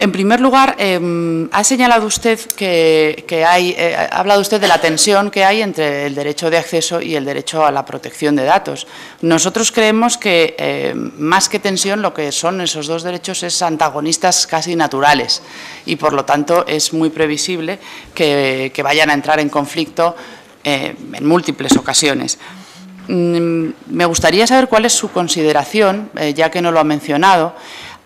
En primer lugar, ha señalado usted que hay, ha hablado usted de la tensión que hay entre el derecho de acceso y el derecho a la protección de datos. Nosotros creemos que, más que tensión, lo que son esos dos derechos es antagonistas casi naturales y, por lo tanto, es muy previsible que vayan a entrar en conflicto en múltiples ocasiones. Me gustaría saber cuál es su consideración, ya que no lo ha mencionado,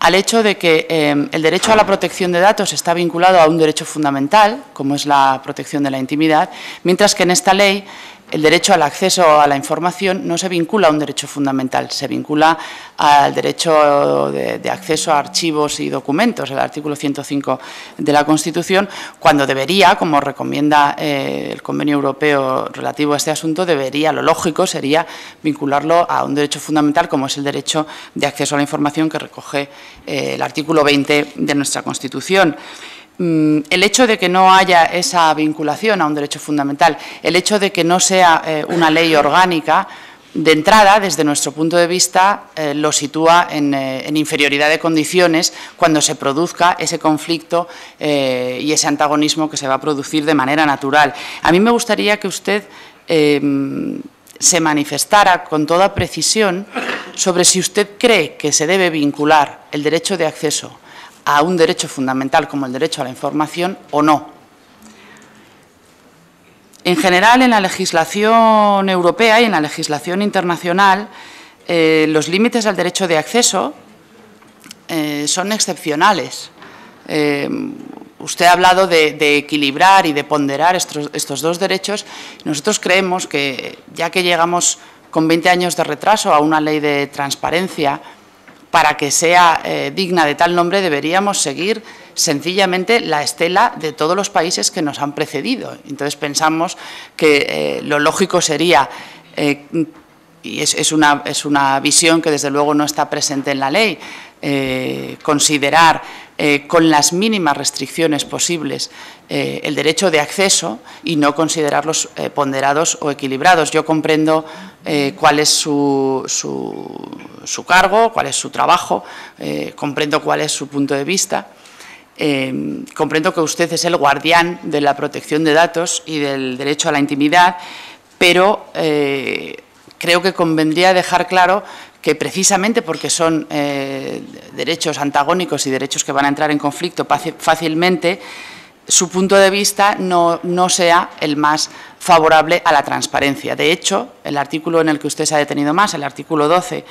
al hecho de que el derecho a la protección de datos está vinculado a un derecho fundamental, como es la protección de la intimidad, mientras que en esta ley el derecho al acceso a la información no se vincula a un derecho fundamental, se vincula al derecho de acceso a archivos y documentos, el artículo 105 de la Constitución, cuando debería, como recomienda el Convenio Europeo relativo a este asunto, lo lógico sería vincularlo a un derecho fundamental como es el derecho de acceso a la información que recoge el artículo 20 de nuestra Constitución. El hecho de que no haya esa vinculación a un derecho fundamental, el hecho de que no sea una ley orgánica, de entrada, desde nuestro punto de vista, lo sitúa en inferioridad de condiciones cuando se produzca ese conflicto y ese antagonismo que se va a producir de manera natural. A mí me gustaría que usted se manifestara con toda precisión sobre si usted cree que se debe vincular el derecho de acceso a un derecho fundamental como el derecho a la información o no. En general, en la legislación europea y en la legislación internacional, los límites al derecho de acceso son excepcionales. Usted ha hablado de equilibrar y de ponderar estos dos derechos. Nosotros creemos que, ya que llegamos con 20 años de retraso a una ley de transparencia, para que sea digna de tal nombre, deberíamos seguir sencillamente la estela de todos los países que nos han precedido. Entonces, pensamos que lo lógico sería, y es una visión que desde luego no está presente en la ley, considerar con las mínimas restricciones posibles el derecho de acceso y no considerarlos ponderados o equilibrados. Yo comprendo cuál es su cargo, cuál es su trabajo, comprendo cuál es su punto de vista, comprendo que usted es el guardián de la protección de datos y del derecho a la intimidad, pero creo que convendría dejar claro que precisamente porque son derechos antagónicos y derechos que van a entrar en conflicto fácilmente, su punto de vista no sea el más favorable a la transparencia. De hecho, el artículo en el que usted se ha detenido más, el artículo 12,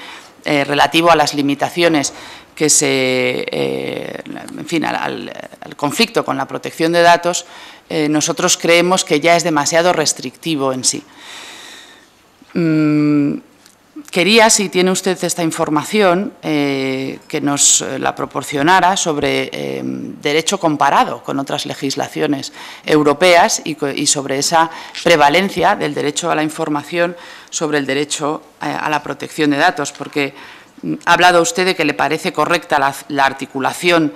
relativo a las limitaciones que en fin, al conflicto con la protección de datos, nosotros creemos que ya es demasiado restrictivo en sí. Quería, si tiene usted esta información, que nos la proporcionara sobre derecho comparado con otras legislaciones europeas y sobre esa prevalencia del derecho a la información sobre el derecho a la protección de datos, porque ha hablado usted de que le parece correcta la articulación,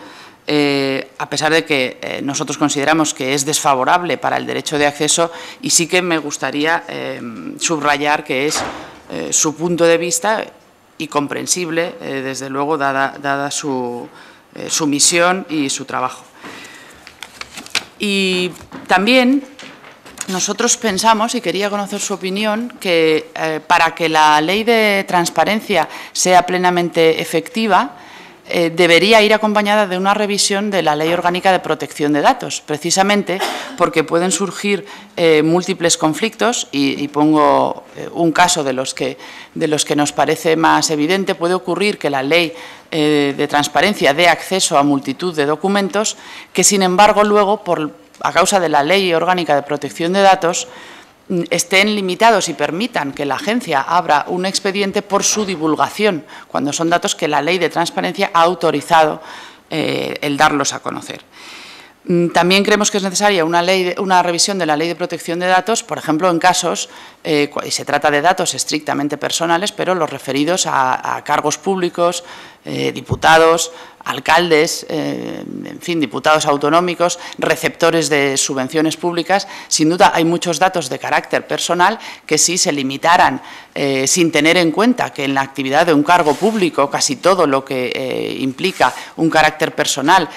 a pesar de que nosotros consideramos que es desfavorable para el derecho de acceso, y sí que me gustaría subrayar que es su punto de vista y comprensible, desde luego, dada su misión y su trabajo. Y también nosotros pensamos, y quería conocer su opinión, que para que la ley de transparencia sea plenamente efectiva, debería ir acompañada de una revisión de la Ley Orgánica de Protección de Datos, precisamente porque pueden surgir múltiples conflictos, y pongo un caso de los que nos parece más evidente. Puede ocurrir que la Ley de Transparencia dé acceso a multitud de documentos que, sin embargo, luego, a causa de la Ley Orgánica de Protección de Datos, estén limitados y permitan que la agencia abra un expediente por su divulgación, cuando son datos que la Ley de Transparencia ha autorizado el darlos a conocer. También creemos que es necesaria una revisión de la Ley de Protección de Datos, por ejemplo, en casos, y se trata de datos estrictamente personales, pero los referidos a cargos públicos, diputados, alcaldes, en fin, diputados autonómicos, receptores de subvenciones públicas. Sin duda hay muchos datos de carácter personal que si se limitaran sin tener en cuenta que en la actividad de un cargo público casi todo lo que implica un carácter personal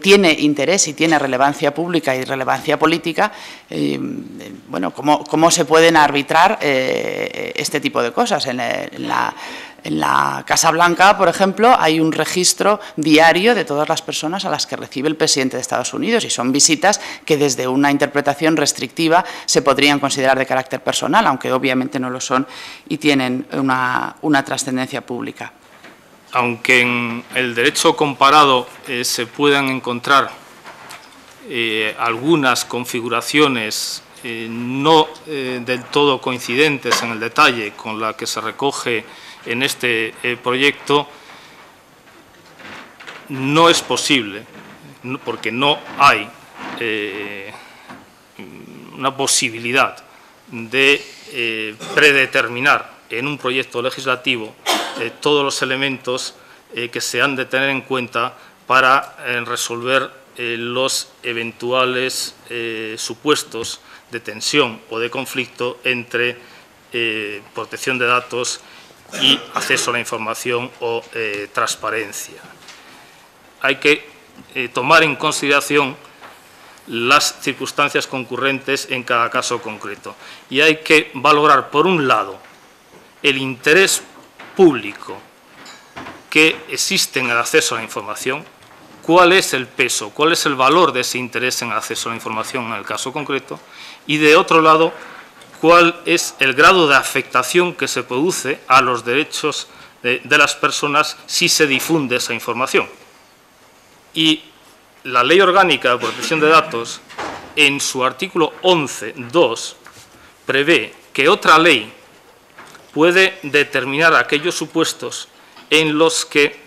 tiene interés y tiene relevancia pública y relevancia política, bueno, ¿cómo se pueden arbitrar este tipo de cosas? En la Casa Blanca, por ejemplo, hay un registro diario de todas las personas a las que recibe el presidente de Estados Unidos y son visitas que desde una interpretación restrictiva se podrían considerar de carácter personal, aunque obviamente no lo son y tienen una trascendencia pública. Aunque en el derecho comparado se puedan encontrar algunas configuraciones no del todo coincidentes en el detalle con la que se recoge en este proyecto, no es posible, porque no hay una posibilidad de predeterminar en un proyecto legislativo todos los elementos que se han de tener en cuenta para resolver los eventuales supuestos de tensión o de conflicto entre protección de datos y acceso a la información o transparencia. Hay que tomar en consideración las circunstancias concurrentes en cada caso concreto y hay que valorar, por un lado, el interés público que existe en el acceso a la información, cuál es el peso, cuál es el valor de ese interés en el acceso a la información en el caso concreto, y de otro lado, cuál es el grado de afectación que se produce a los derechos de las personas si se difunde esa información. Y la Ley Orgánica de Protección de Datos, en su artículo 11.2, prevé que otra ley puede determinar aquellos supuestos en los que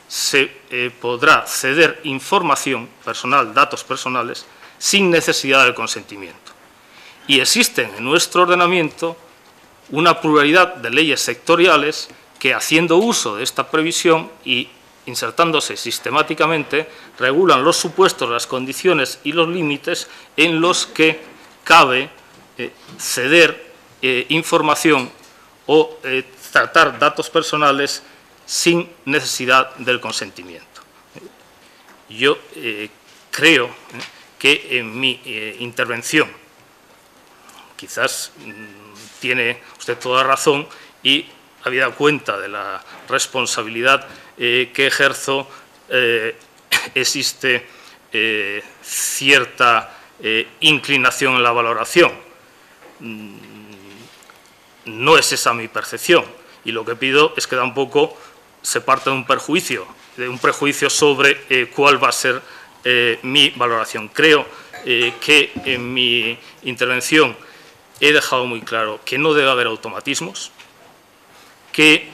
se podrá ceder información personal, datos personales, sin necesidad del consentimiento. Y existen en nuestro ordenamiento una pluralidad de leyes sectoriales que, haciendo uso de esta previsión y insertándose sistemáticamente, regulan los supuestos, las condiciones y los límites en los que cabe ceder información o tratar datos personales sin necesidad del consentimiento. Yo creo que en mi intervención, quizás tiene usted toda razón y habida cuenta de la responsabilidad que ejerzo, existe cierta inclinación en la valoración. No es esa mi percepción y lo que pido es que tampoco se parte de un prejuicio sobre cuál va a ser mi valoración. Creo que en mi intervención he dejado muy claro que no debe haber automatismos, que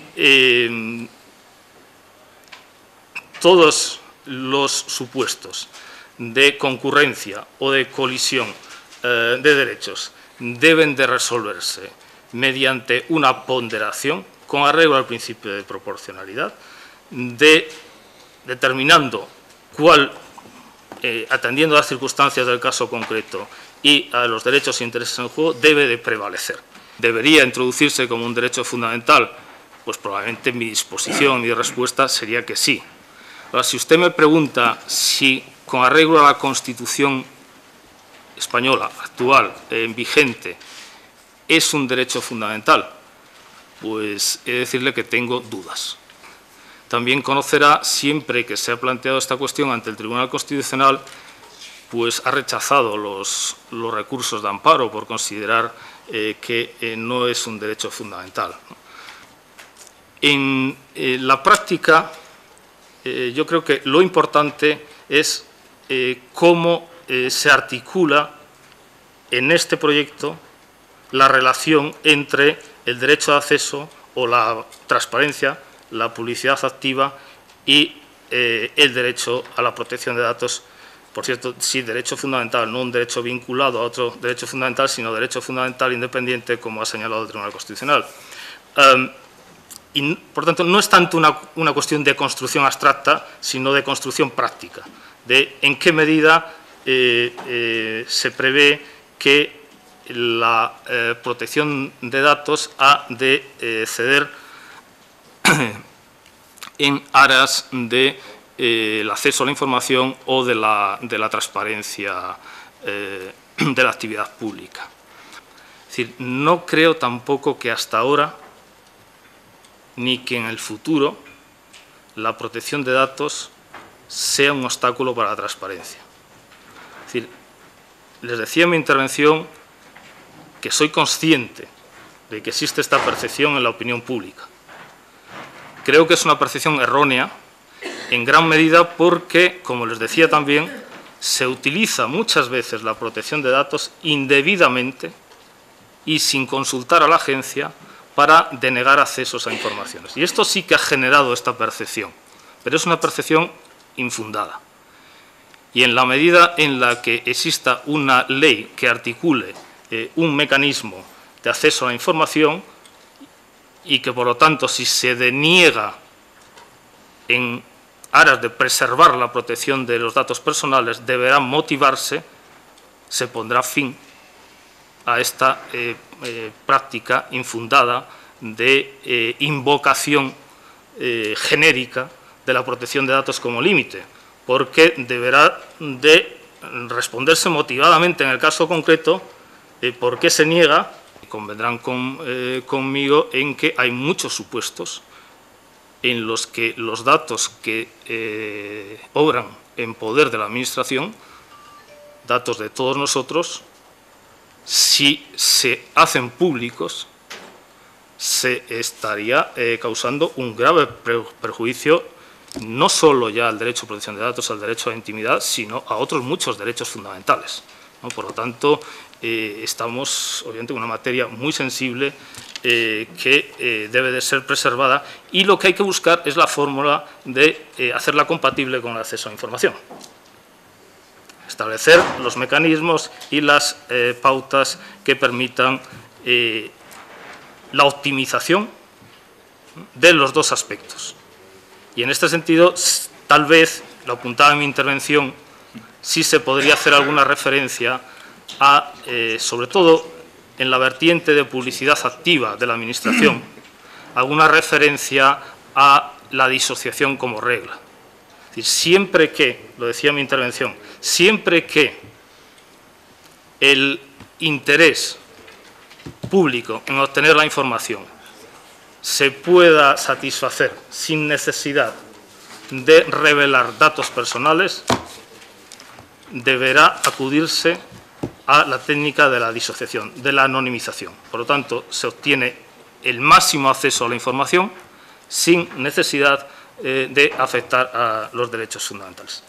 todos los supuestos de concurrencia o de colisión de derechos deben de resolverse mediante una ponderación con arreglo al principio de proporcionalidad, determinando cuál, atendiendo a las circunstancias del caso concreto y a los derechos e intereses en juego, debe de prevalecer. ¿Debería introducirse como un derecho fundamental? Pues probablemente mi disposición, mi respuesta sería que sí. Ahora, si usted me pregunta si, con arreglo a la Constitución española actual, vigente, es un derecho fundamental, pues he de decirle que tengo dudas. También conocerá, siempre que se ha planteado esta cuestión ante el Tribunal Constitucional, pues ha rechazado los recursos de amparo por considerar que no es un derecho fundamental. En la práctica, yo creo que lo importante es cómo se articula en este proyecto la relación entre el derecho de acceso o la transparencia, la publicidad activa y el derecho a la protección de datos. Por cierto, sí, derecho fundamental, no un derecho vinculado a otro derecho fundamental, sino derecho fundamental independiente, como ha señalado el Tribunal Constitucional. y, por tanto, no es tanto una cuestión de construcción abstracta, sino de construcción práctica, de en qué medida se prevé que la protección de datos ha de ceder en aras del acceso a la información o de la transparencia de la actividad pública. Es decir, no creo tampoco que hasta ahora, ni que en el futuro, la protección de datos sea un obstáculo para la transparencia. Es decir, les decía en mi intervención que soy consciente de que existe esta percepción en la opinión pública. Creo que es una percepción errónea, en gran medida porque, como les decía también, se utiliza muchas veces la protección de datos indebidamente y sin consultar a la agencia para denegar accesos a informaciones. Y esto sí que ha generado esta percepción, pero es una percepción infundada. Y en la medida en la que exista una ley que articule un mecanismo de acceso a la información y que, por lo tanto, si se deniega en aras de preservar la protección de los datos personales, deberá motivarse, se pondrá fin a esta práctica infundada de invocación genérica de la protección de datos como límite, porque deberá de responderse motivadamente en el caso concreto por qué se niega. Convendrán conmigo en que hay muchos supuestos en los que los datos que obran en poder de la Administración, datos de todos nosotros, si se hacen públicos, se estaría causando un grave perjuicio no solo ya al derecho a protección de datos, al derecho a la intimidad, sino a otros muchos derechos fundamentales, ¿no? Por lo tanto, estamos obviamente en una materia muy sensible que debe de ser preservada, y lo que hay que buscar es la fórmula de hacerla compatible con el acceso a la información. Establecer los mecanismos y las pautas que permitan la optimización de los dos aspectos. Y en este sentido, tal vez, lo apuntaba en mi intervención, sí se podría hacer alguna referencia a, sobre todo en la vertiente de publicidad activa de la Administración, alguna referencia a la disociación como regla. Es decir, siempre que, lo decía en mi intervención, siempre que el interés público en obtener la información se pueda satisfacer sin necesidad de revelar datos personales, deberá acudirse a la técnica de la disociación, de la anonimización. Por lo tanto, se obtiene el máximo acceso a la información sin necesidad de afectar a los derechos fundamentales.